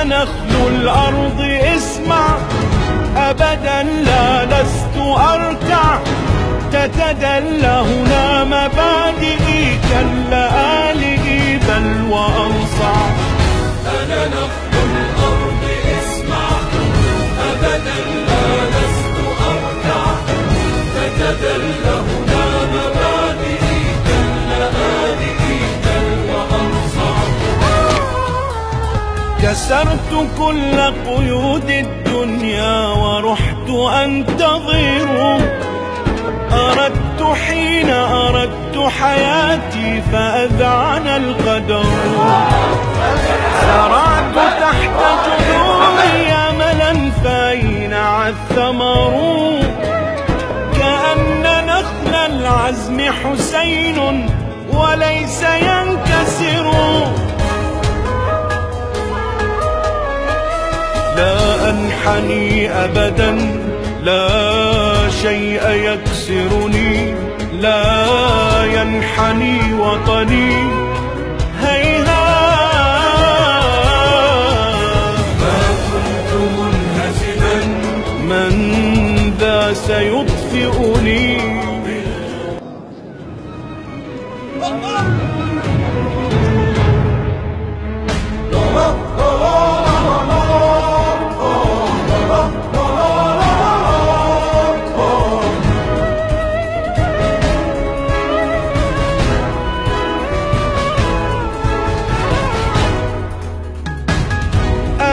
نخل الأرض اسمع، أبدا لا لست أرتع، تتدلى هنا مبادئي كاللآلئ بل وأنصع. أنا نخل الأرض اسمع، أبدا لا لست أرتع، تتدلى هنا مبادئي كاللآلئ بل وأنصع. كسرت كل قيود الدنيا ورحت أنتظر، أردت حين أردت حياتي فأذعن القدر، زرعت تحت جذوري أملا فأينع الثمر، كأن نخل العزم حسين وليس ينكسر. لا أنحني أبدا، لا شيء يكسرني، لا ينحني وطني هيهات. ما كنت منهزما، من ذا سيطفئني؟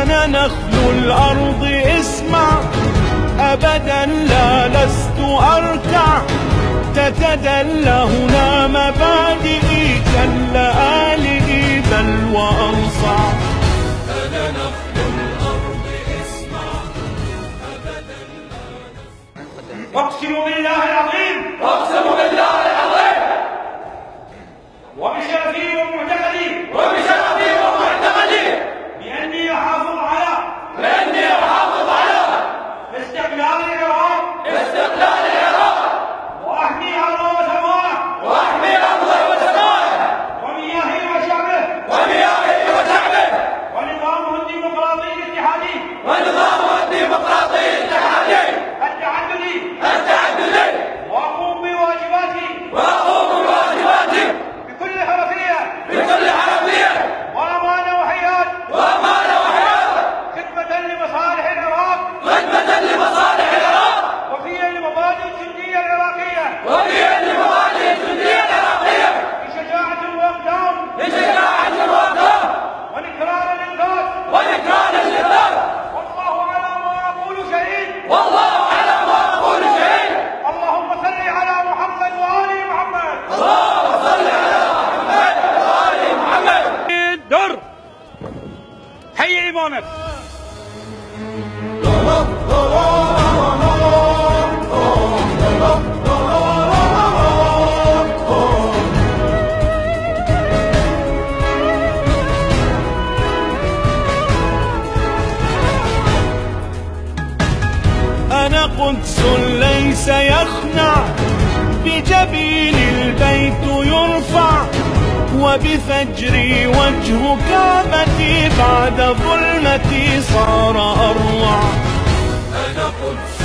أنا نخل الأرض اسمع، أبدا لا لست أرتع، تتدلى هنا مبادئي كاللآلئ بل وأنصع. أنا نخل الأرض اسمع، أبدا لا أقسم بالله العظيم، أقسم بالله العظيم، وبشرفي ومعتقدي وبشرفي ومعتقدي، بأني أحافظ على استقلال العراق استقلال العراق، وأحمي أرضه وسماءه وأحمي أرضه وسماءه، ومياهه وشعبه ومياهه وشعبه، ونظامه الديمقراطي الاتحادي ونظامه الديمقراطي الاتحادي التعددي، وأقوم بواجباتي بكل حرفية وأمانة وحياد خدمة لمصالح العراق وفيا لمبادئ الجندية العراقية بشجاعة وإقدام ونكران للذات. والله على ما أقول شهيد. اللهم صل على محمد وآل محمد. در حي إمامك. أنا قدس ليس يخنع، بجبين البيت يرفع، وبفجري وجه كعبتي بعد ظلمتي صار أروع. أنا قدس